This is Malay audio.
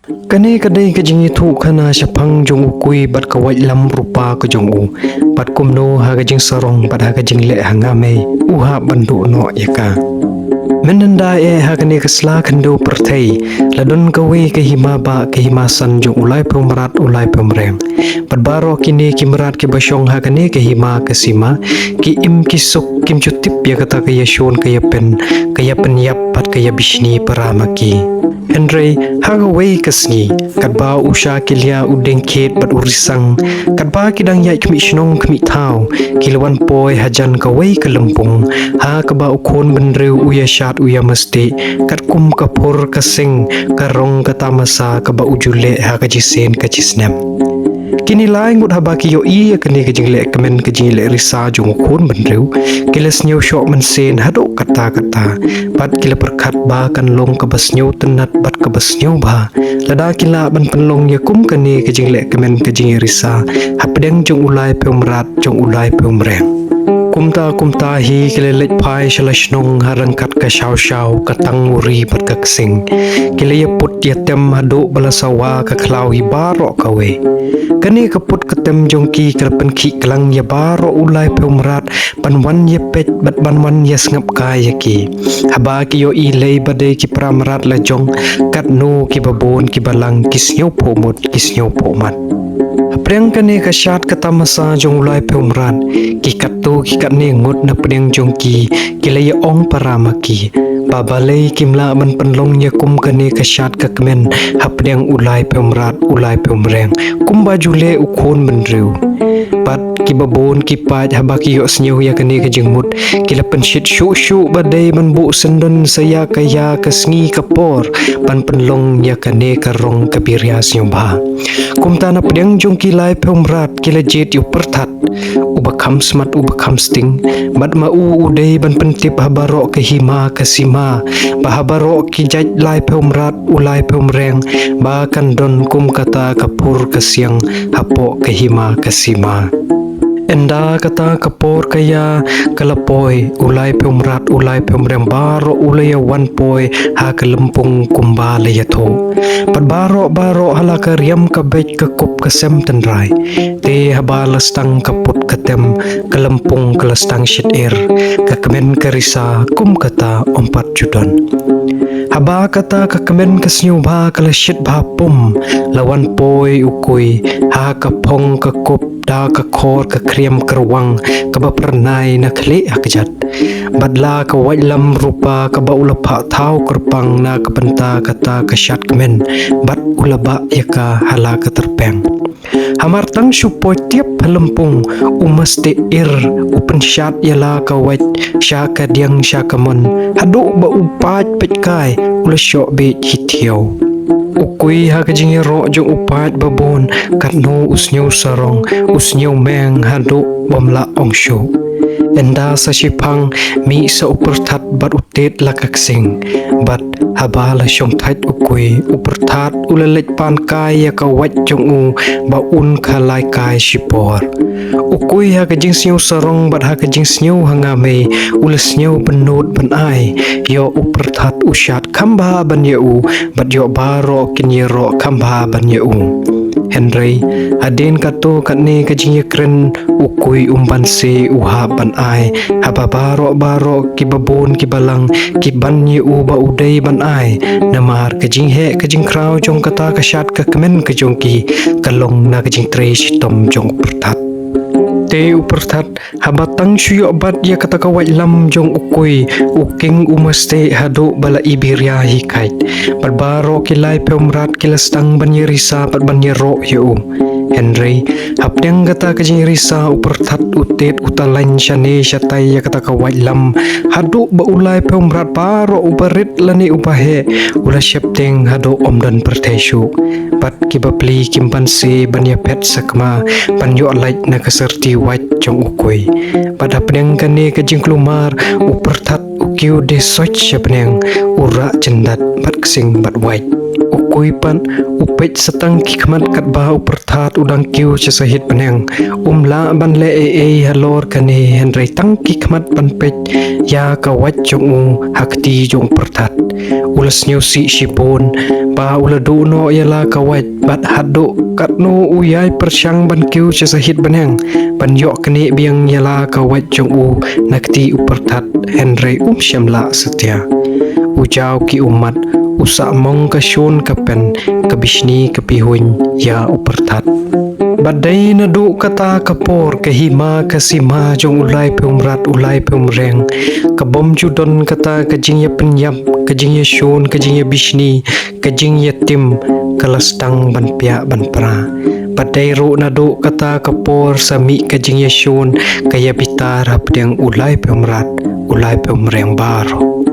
Kani kadai ka jingi thu khana shapang jong ukui bat ka wai lam rupa ka jong u bat kumno ha ka jing sarong bat ha ka jing le hanga me uha bandu no yaka menanda ha kani kasla khando perthai ladun ka we ka hima ba ka hima san jong ulai pumrat ulai pumreng bat baro kini kimrat ki basong ha kani ka hima ka sima ki im ki suk kim chutip ya kata ka yashon ka yapen yap pat ka yabishni paramaki Henry hagaway kasni kadba usha kilya udeng ket bat urisang kadba kidang yai kmi shnong kmi thau kilwan poi hajan kaway kalempung ha kaba ukon benreu uya shat uya mesti kat kum kapur kasing karong katamasa kaba ujule ha kajisen kajisnem kini lain gut habaki yo iya kini kejingle kemen kejingle risa jong kun benreu kilas nyau syok mensen hado kata bat kila perkat ba kan long kabas nyau tenat bat kabas nyau ba lada kila ban penlong ya kum kini kejingle kemen kejingle risa hapdeng jong ulai pemrat jong ulai pemreng kumta hi kilelek pai shalashnong harangkat ka shaw katang muri bat kaksing kilaya put ya tem hado balasawa ka klau hi baro kawe kani kaput ketem jongki kerpen ki kelang ya baro ulai pemrat panwan ya pet bat banwan ya ngap kaya ki haba ki yo ilei badai ki pramrat la jong kat no ki babon ki balang kisnyo pomot kisnyo pomat Preng kane kasyat kata masa jong ulai pemrat ki katto ki katne ngot na preng jongki kilaya ong paramaki babalai kimla ban penlong ya kum kane kasyat ka kemen hapdeng ulai pemrat ulai pemreng kum bajule ukon benreu pat ki babon ki pat habaki yo snyo ya kane ka jengmut kila penshit shu badai ban bu sendon saya kaya kasngi kapor ban penlong ya kane karong kabirya snyo ba kum tana pedeng jong kilai pemrat kila jet yu pertat ubakam smat ubakam sting bat mau udai ban pentip habaro ke hima kasima bahabaro ki jaj lai pemrat ulai pemreng ba kandon kum kata kapur kasiang hapo ke hima kasima Enda kata kapor kaya kalapoi ulai pemrat ulai pemrem baro ulai wan poi ha kelempung kumbala yato pat baro hala karyam kabej ke kup kesem tenrai te habala stang kaput ketem kelempung kelestang shit kekemen kerisa kum kata ompat judon haba kata kekemen kesnyu ba kalashit ba pum lawan poi ukui ha kapong ke kup da ka khor ka kriam kerwang ka ba pernai na khli hakjat badla ka wailam rupa ka ba ulapha thau kerpang na ka penta kata ka shat kemen bat ulaba yaka hala ka terpeng hamar tang supoi tiap halempung umasti upen shat yala ka wait syaka diang syakamon hadu ba upat petkai ula syok be hitiau ukui ha kajing ro jong upat babon katno usnyo sarong usnyo meng hadu bomla ongsho enda sa sipang mi sa upertat bat utet lakaksing bat habala syong tait ukui upertat ulalet pan kaya ka wat jong u baun khalai kai sipor ukui ha kajing snyo sarong bat ha kajing snyo hangame ulasnyo benut banai yo upertat usyat kamba ban u bat yo baro kinyero kamba ban u Henry adin kato katne kajing kren ukui umban se uha ban ai haba baro ki babon ki balang ki ban u ba udai ban ai namar kajing he kajing krau jong kata kasyat ka kemen kajong ki kalong na kajing tresh tom jong pertat te upertat habatang syuyok bat ya kata kawai lam jong ukui uking umaste hado bala ibirya hikait barbaro kilai pemrat kilastang banyerisa pat banyero yu Henry hapdeng kata kajing risa upertat utet utalain syane syatai ya kata kawai lam hado ba ulai pemrat baro ubarit lani ubahe ula syapteng hado omdan pertesu pat kibapli kimpan se banya pet sakma panyo alait na kaserti wat jong ukui pada pedeng kane kajing kelumar upertat ukiu de soch syapneng ura cendat bat kesing bat white ukui pan upet setang kikmat kat ba upertat udang kiu sahit peneng la ban le halor kane henry tang kikmat pan pet ya kawat jong hakti jong pertat ulas nyu si sipon ba ula do no yala kawat bat hado kat no uyai persyang ban kiu sahit peneng ban yok kane biang yala kawat jong nakti upertat henry syamla setia ujau ki umat usak mong kasyun kapen kabishni kapihun ya upertat badai nadu kata kapor kahima kasima jong ulai peumrat ulai peumreng kabom judon kata kajing ya penyap kajing ya syun kajing ya bishni kajing ya tim kalastang ban pia ban pra badai ro nadu kata kapor sami kajing ya syun kaya bitar hap deng ulai peumrat ulai peumreng baro